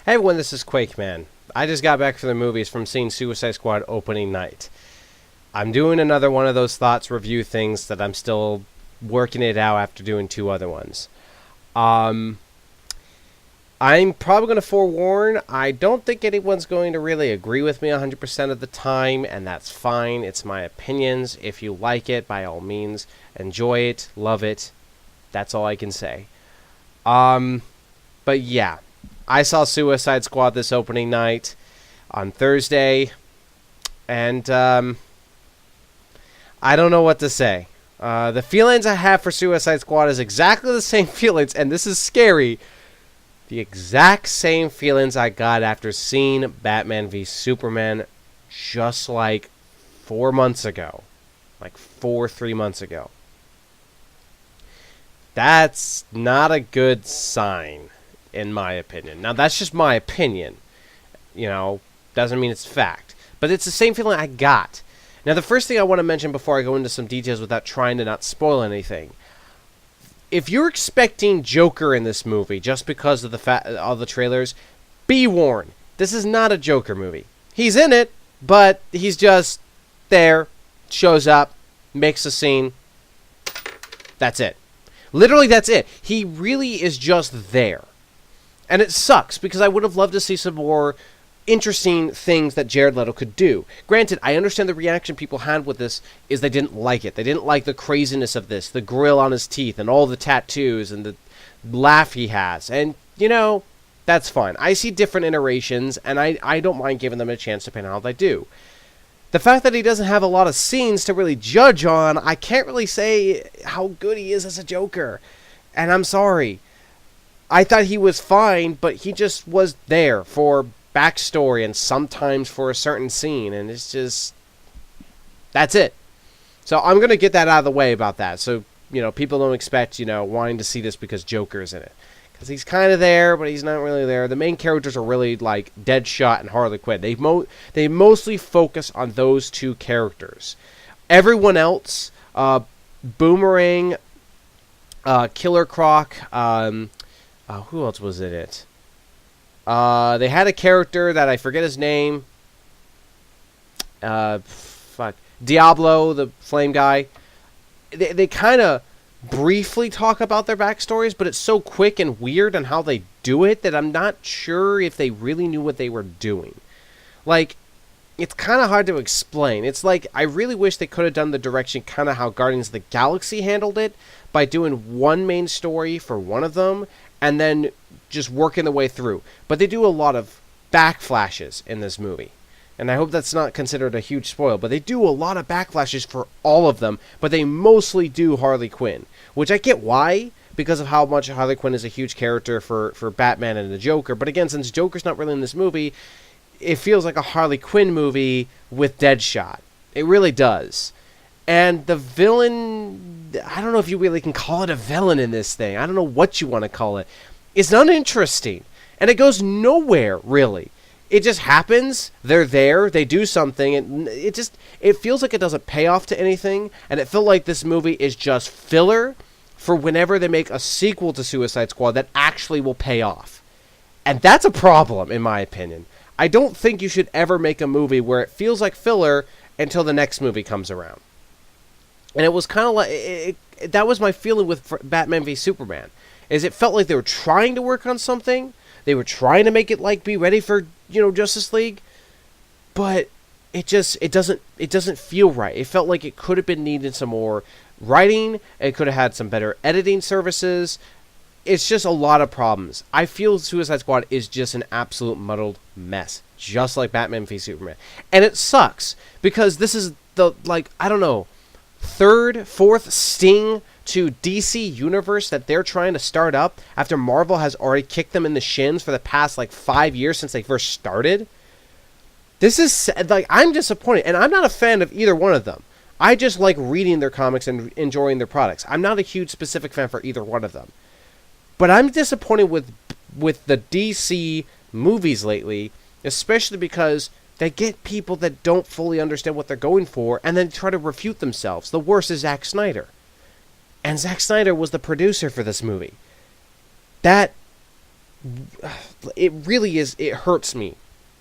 Hey everyone, this is Quake Man. I just got back from the movies from seeing Suicide Squad opening night. I'm doing another one of those thoughts review things that I'm still working it out after doing two other ones. I'm probably going to forewarn, I don't think anyone's going to really agree with me 100% of the time, and that's fine. It's my opinions. If you like it, by all means, enjoy it, love it. That's all I can say. But yeah. I saw Suicide Squad this opening night on Thursday, and I don't know what to say. The feelings I have for Suicide Squad is exactly the same feelings, and this is scary, the exact same feelings I got after seeing Batman v Superman just like 4 months ago. Like 3 months ago. That's not a good sign, in my opinion. Now, that's just my opinion. Doesn't mean it's fact. But it's the same feeling I got. Now, the first thing I want to mention before I go into some details without trying to not spoil anything. If you're expecting Joker in this movie just because of all the trailers, be warned. This is not a Joker movie. He's in it, but he's just there, shows up, makes a scene. That's it. Literally, that's it. He really is just there. And it sucks, because I would have loved to see some more interesting things that Jared Leto could do. Granted, I understand the reaction people had with this is they didn't like it. They didn't like the craziness of this, the grill on his teeth, and all the tattoos, and the laugh he has. And, that's fine. I see different iterations, and I don't mind giving them a chance depending on how they do. The fact that he doesn't have a lot of scenes to really judge on, I can't really say how good he is as a Joker. And I'm sorry. I thought he was fine, but he just was there for backstory and sometimes for a certain scene, and it's just... That's it. So I'm going to get that out of the way about that, so, people don't expect, wanting to see this because Joker's in it. Because he's kind of there, but he's not really there. The main characters are really, like, Deadshot and Harley Quinn. They mostly focus on those two characters. Everyone else, Boomerang, Killer Croc, who else was in it? They had a character that I forget his name. Diablo, the flame guy. They kind of briefly talk about their backstories, but it's so quick and weird on how they do it that I'm not sure if they really knew what they were doing. Like, it's kind of hard to explain. It's like, I really wish they could have done the direction kind of how Guardians of the Galaxy handled it, by doing one main story for one of them, and then just working the way through. But they do a lot of backflashes in this movie. And I hope that's not considered a huge spoil, but they do a lot of backflashes for all of them, but they mostly do Harley Quinn. Which I get why, because of how much Harley Quinn is a huge character for Batman and the Joker. But again, since Joker's not really in this movie, it feels like a Harley Quinn movie with Deadshot. It really does. And the villain, I don't know if you really can call it a villain in this thing. I don't know what you want to call it. It's uninteresting. And it goes nowhere, really. It just happens. They're there. They do something. And it feels like it doesn't pay off to anything. And it felt like this movie is just filler for whenever they make a sequel to Suicide Squad that actually will pay off. And that's a problem, in my opinion. I don't think you should ever make a movie where it feels like filler until the next movie comes around. And it was kind of like... that was my feeling with Batman v Superman. Is it felt like they were trying to work on something. They were trying to make it like be ready for, Justice League. But it doesn't feel right. It felt like it could have been needed some more writing. It could have had some better editing services. It's just a lot of problems. I feel Suicide Squad is just an absolute muddled mess. Just like Batman v Superman. And it sucks. Because this is the, third, fourth sting to DC Universe that they're trying to start up after Marvel has already kicked them in the shins for the past 5 years since they first started. This is I'm disappointed, and I'm not a fan of either one of them. I just like reading their comics and enjoying their products. I'm not a huge specific fan for either one of them. But I'm disappointed with the DC movies lately, especially because they get people that don't fully understand what they're going for and then try to refute themselves. The worst is Zack Snyder. And Zack Snyder was the producer for this movie. That it really is, it hurts me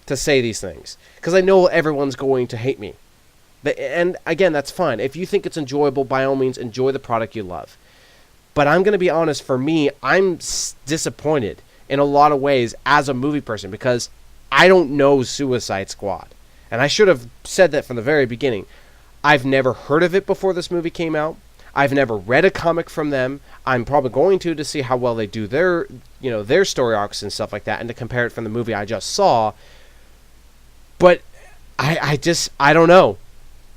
to say these things because I know everyone's going to hate me. And again, that's fine. If you think it's enjoyable, by all means, enjoy the product you love. But I'm going to be honest, for me, I'm disappointed in a lot of ways as a movie person because I don't know Suicide Squad. And I should have said that from the very beginning. I've never heard of it before this movie came out. I've never read a comic from them. I'm probably going to see how well they do their story arcs and stuff like that, and to compare it from the movie I just saw. But I don't know.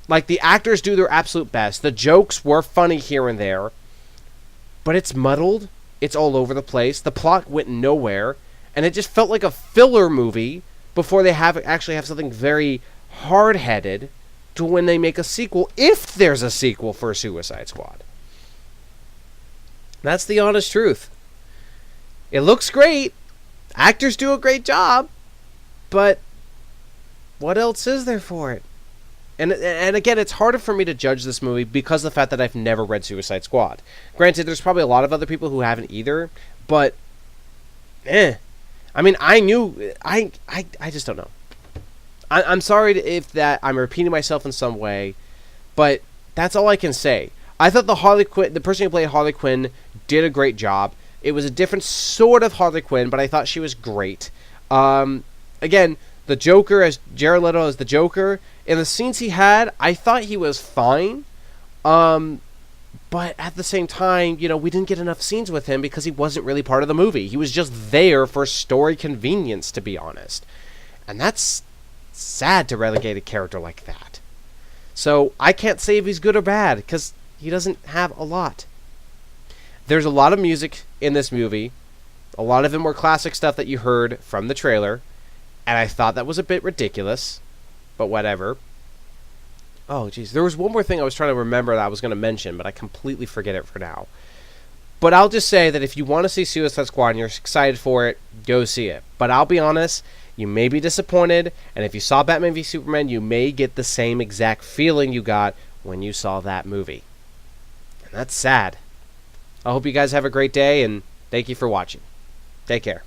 Like, the actors do their absolute best. The jokes were funny here and there, but it's muddled. It's all over the place. The plot went nowhere, and it just felt like a filler movie before they actually have something very hard-headed to when they make a sequel, if there's a sequel for Suicide Squad. That's the honest truth. It looks great. Actors do a great job, but what else is there for it? And again, it's harder for me to judge this movie because of the fact that I've never read Suicide Squad. Granted, there's probably a lot of other people who haven't either, but I mean, I just don't know. I'm sorry if that I'm repeating myself in some way, but that's all I can say. I thought the person who played Harley Quinn did a great job. It was a different sort of Harley Quinn, but I thought she was great. Again, the Joker, as Jared Leto as the Joker, in the scenes he had, I thought he was fine. But at the same time, we didn't get enough scenes with him because he wasn't really part of the movie. He was just there for story convenience, to be honest. And that's sad to relegate a character like that. So I can't say if he's good or bad because he doesn't have a lot. There's a lot of music in this movie. A lot of them were classic stuff that you heard from the trailer. And I thought that was a bit ridiculous. But whatever. Oh, jeez. There was one more thing I was trying to remember that I was going to mention, but I completely forget it for now. But I'll just say that if you want to see Suicide Squad and you're excited for it, go see it. But I'll be honest, you may be disappointed, and if you saw Batman v Superman, you may get the same exact feeling you got when you saw that movie. And that's sad. I hope you guys have a great day, and thank you for watching. Take care.